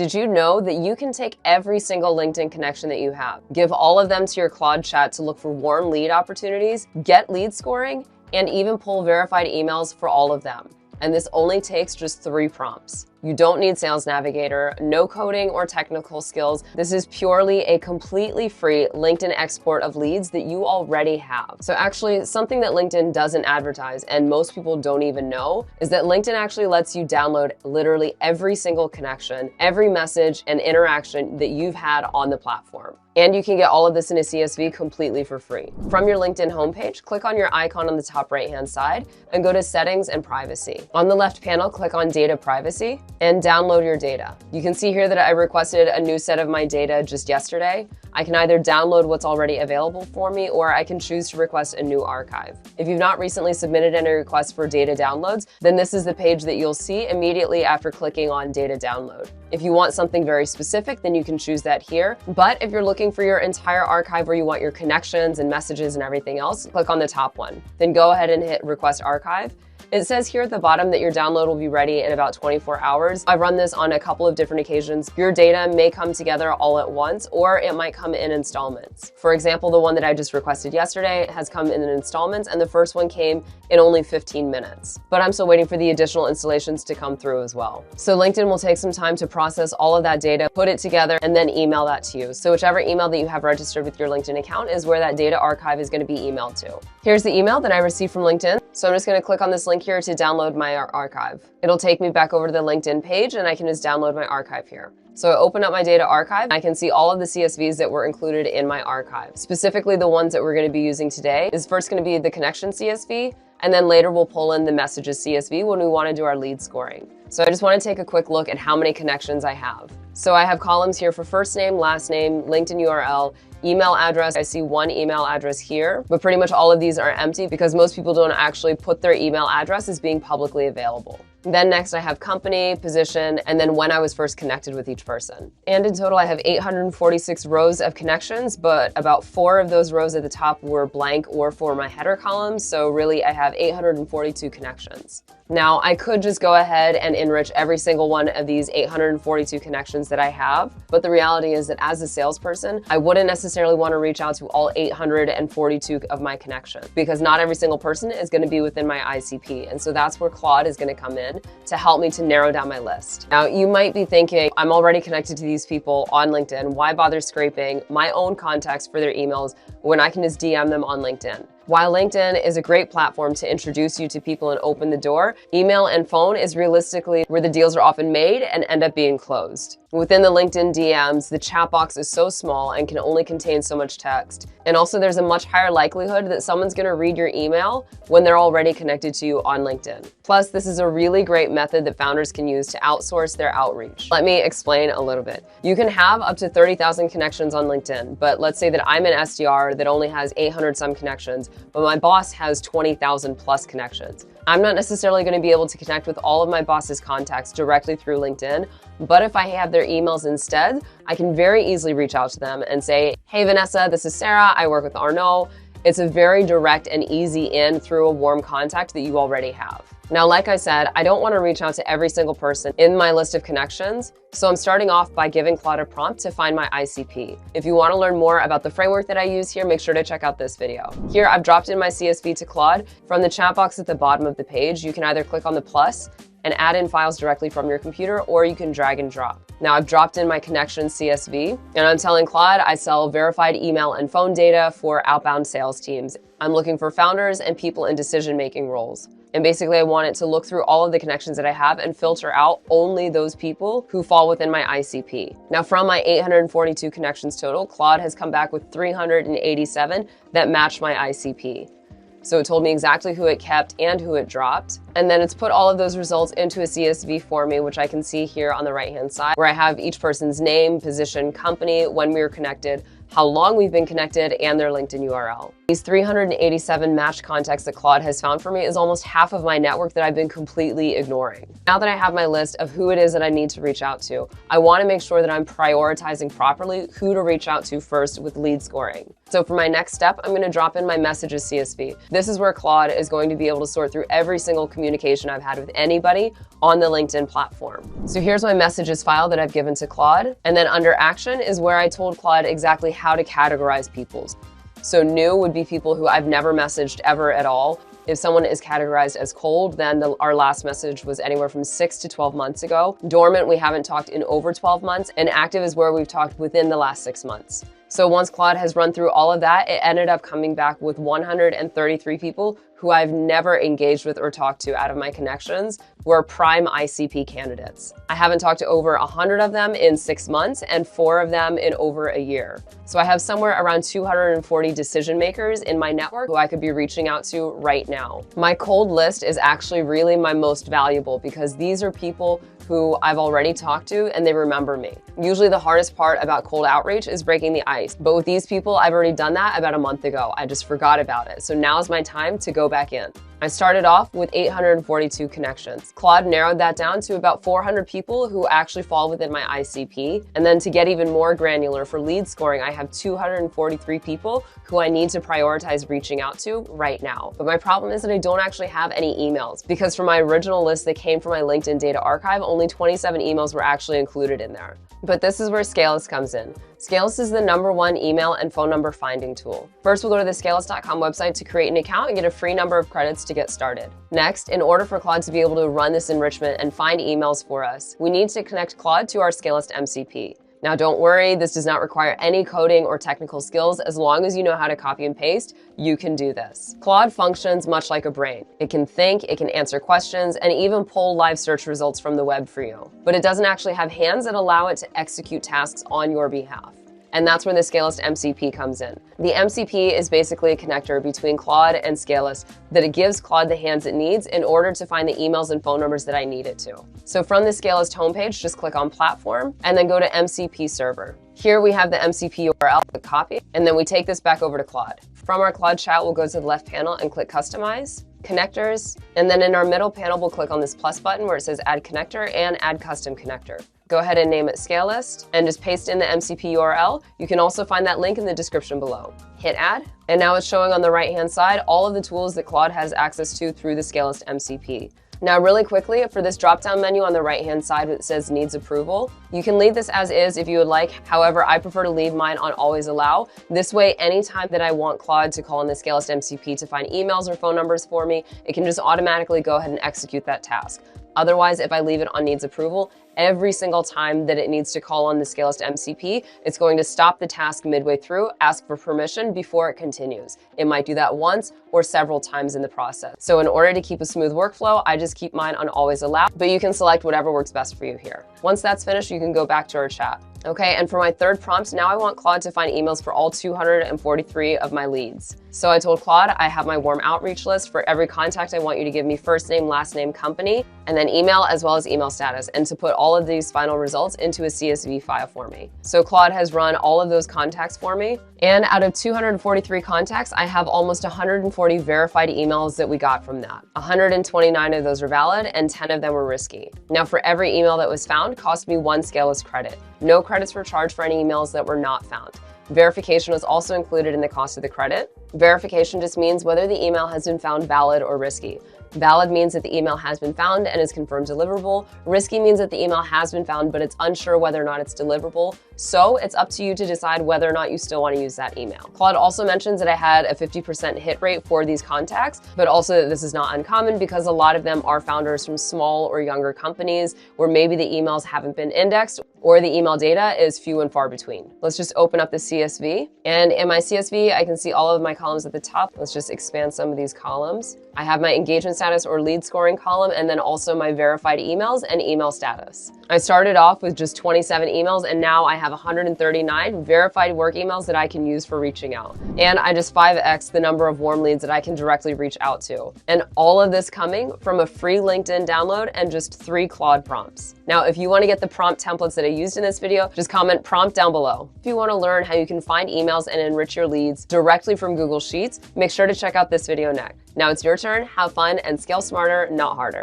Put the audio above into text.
Did you know that you can take every single LinkedIn connection that you have, give all of them to your Claude chat to look for warm lead opportunities, get lead scoring, and even pull verified emails for all of them? And this only takes just 3 prompts. You don't need Sales Navigator, no coding or technical skills. This is purely a completely free LinkedIn export of leads that you already have. So actually, something that LinkedIn doesn't advertise and most people don't even know is that LinkedIn actually lets you download literally every single connection, every message and interaction that you've had on the platform. And you can get all of this in a CSV completely for free. From your LinkedIn homepage, click on your icon on the top right-hand side and go to Settings and Privacy. On the left panel, click on Data Privacy and download your data. You can see here that I requested a new set of my data just yesterday. I can either download what's already available for me, or I can choose to request a new archive. If you've not recently submitted any requests for data downloads, then this is the page that you'll see immediately after clicking on Data Download. If you want something very specific, then you can choose that here. But if you're looking for your entire archive where you want your connections and messages and everything else, click on the top one. Then go ahead and hit Request Archive. It says here at the bottom that your download will be ready in about 24 hours. I've run this on a couple of different occasions. Your data may come together all at once, or it might come in installments. For example, the one that I just requested yesterday has come in installments, and the first one came in only 15 minutes. But I'm still waiting for the additional installations to come through as well. So LinkedIn will take some time to process all of that data, put it together, and then email that to you. So whichever email that you have registered with your LinkedIn account is where that data archive is going to be emailed to. Here's the email that I received from LinkedIn. So I'm just going to click on this link here to download my archive. It'll take me back over to the LinkedIn page and I can just download my archive here. So I open up my data archive, and I can see all of the CSVs that were included in my archive. Specifically, the ones that we're going to be using today is first going to be the connection CSV, and then later we'll pull in the messages CSV when we want to do our lead scoring. So I just want to take a quick look at how many connections I have. So I have columns here for first name, last name, LinkedIn URL, email address. I see one email address here, but pretty much all of these are empty because most people don't actually put their email address as being publicly available. Then next I have company, position, and then when I was first connected with each person. And in total I have 846 rows of connections, but about 4 of those rows at the top were blank or for my header columns. So really I have 842 connections. Now I could just go ahead and enrich every single one of these 842 connections that I have, but the reality is that as a salesperson, I wouldn't necessarily want to reach out to all 842 of my connections because not every single person is going to be within my ICP. And so that's where Claude is going to come in to help me to narrow down my list. Now you might be thinking, I'm already connected to these people on LinkedIn. Why bother scraping my own contacts for their emails when I can just DM them on LinkedIn? While LinkedIn is a great platform to introduce you to people and open the door, email and phone is realistically where the deals are often made and end up being closed. Within the LinkedIn DMs, the chat box is so small and can only contain so much text. And also there's a much higher likelihood that someone's gonna read your email when they're already connected to you on LinkedIn. Plus, this is a really great method that founders can use to outsource their outreach. Let me explain a little bit. You can have up to 30,000 connections on LinkedIn, but let's say that I'm an SDR that only has 800 some connections, but my boss has 20,000 plus connections. I'm not necessarily going to be able to connect with all of my boss's contacts directly through LinkedIn, but if I have their emails instead, I can very easily reach out to them and say, hey Vanessa, this is Sarah, I work with Arnaud. It's a very direct and easy in through a warm contact that you already have. Now, like I said, I don't want to reach out to every single person in my list of connections, so I'm starting off by giving Claude a prompt to find my ICP. If you want to learn more about the framework that I use here, make sure to check out this video. Here, I've dropped in my CSV to Claude. From the chat box at the bottom of the page, you can either click on the plus and add in files directly from your computer, or you can drag and drop. Now I've dropped in my connection CSV, and I'm telling Claude I sell verified email and phone data for outbound sales teams. I'm looking for founders and people in decision-making roles. And basically I want it to look through all of the connections that I have and filter out only those people who fall within my ICP. Now from my 842 connections total, Claude has come back with 387 that match my ICP. So it told me exactly who it kept and who it dropped. And then it's put all of those results into a CSV for me, which I can see here on the right-hand side, where I have each person's name, position, company, when we were connected, how long we've been connected, and their LinkedIn URL. These 387 matched contacts that Claude has found for me is almost half of my network that I've been completely ignoring. Now that I have my list of who it is that I need to reach out to, I want to make sure that I'm prioritizing properly who to reach out to first with lead scoring. So for my next step, I'm going to drop in my messages CSV. This is where Claude is going to be able to sort through every single communication I've had with anybody on the LinkedIn platform. So here's my messages file that I've given to Claude. And then under action is where I told Claude exactly how to categorize people. So new would be people who I've never messaged ever at all. If someone is categorized as cold, then our last message was anywhere from 6 to 12 months ago. Dormant, we haven't talked in over 12 months. And active is where we've talked within the last 6 months. So once Claude has run through all of that, it ended up coming back with 133 people who I've never engaged with or talked to out of my connections were prime ICP candidates. I haven't talked to over 100 of them in 6 months and 4 of them in over a year. So I have somewhere around 240 decision makers in my network who I could be reaching out to right now. My cold list is actually really my most valuable because these are people who I've already talked to and they remember me. Usually the hardest part about cold outreach is breaking the ice. But with these people, I've already done that about a month ago. I just forgot about it. So now's my time to go back in. I started off with 842 connections. Claude narrowed that down to about 400 people who actually fall within my ICP. And then to get even more granular for lead scoring, I have 243 people who I need to prioritize reaching out to right now. But my problem is that I don't actually have any emails because for my original list that came from my LinkedIn data archive, only 27 emails were actually included in there. But this is where Scalelist comes in. Scalelist is the #1 email and phone number finding tool. First, we'll go to the scalelist.com website to create an account and get a free number of credits to get started. Next, in order for Claude to be able to run this enrichment and find emails for us, we need to connect Claude to our Scalelist MCP. Now don't worry, this does not require any coding or technical skills. As long as you know how to copy and paste, you can do this. Claude functions much like a brain. It can think, it can answer questions, and even pull live search results from the web for you. But it doesn't actually have hands that allow it to execute tasks on your behalf. And that's where the Scalelist MCP comes in. The MCP is basically a connector between Claude and Scalelist that it gives Claude the hands it needs in order to find the emails and phone numbers that I need it to. So from the Scalelist homepage, just click on Platform and then go to MCP Server. Here we have the MCP URL to copy, and then we take this back over to Claude. From our Claude chat, we'll go to the left panel and click Customize, Connectors, and then in our middle panel, we'll click on this plus button where it says Add Connector and Add Custom Connector. Go ahead and name it Scalelist and just paste in the MCP URL. You can also find that link in the description below. Hit add, and now it's showing on the right-hand side all of the tools that Claude has access to through the Scalelist MCP. Now really quickly, for this drop-down menu on the right-hand side that says needs approval, you can leave this as is if you would like. However, I prefer to leave mine on always allow. This way, anytime that I want Claude to call on the Scalelist MCP to find emails or phone numbers for me, it can just automatically go ahead and execute that task. Otherwise, if I leave it on needs approval, every single time that it needs to call on the Scalelist MCP, it's going to stop the task midway through, ask for permission before it continues. It might do that once or several times in the process. So in order to keep a smooth workflow, I just keep mine on always allow, but you can select whatever works best for you here. Once that's finished, you can go back to our chat. Okay, and for my third prompt, now I want Claude to find emails for all 243 of my leads. So I told Claude I have my warm outreach list. For every contact, I want you to give me first name, last name, company, and then email as well as email status, and to put all of these final results into a CSV file for me. So Claude has run all of those contacts for me. And out of 243 contacts, I have almost 140 verified emails that we got from that. 129 of those are valid and 10 of them were risky. Now for every email that was found cost me 1 Scalelist credit. No credits were charged for any emails that were not found. Verification was also included in the cost of the credit. Verification just means whether the email has been found valid or risky. Valid means that the email has been found and is confirmed deliverable. Risky means that the email has been found, but it's unsure whether or not it's deliverable. So it's up to you to decide whether or not you still want to use that email. Claude also mentions that I had a 50% hit rate for these contacts, but also that this is not uncommon because a lot of them are founders from small or younger companies where maybe the emails haven't been indexed or the email data is few and far between. Let's just open up the CSV. And in my CSV, I can see all of my columns at the top. Let's just expand some of these columns. I have my engagement status or lead scoring column, and then also my verified emails and email status. I started off with just 27 emails, and now I have 139 verified work emails that I can use for reaching out. And I just 5x the number of warm leads that I can directly reach out to. And all of this coming from a free LinkedIn download and just 3 Claude prompts. Now, if you want to get the prompt templates that I used in this video, just comment prompt down below. If you want to learn how you can find emails and enrich your leads directly from Google Sheets, make sure to check out this video next. Now it's your turn. Have fun and scale smarter, not harder.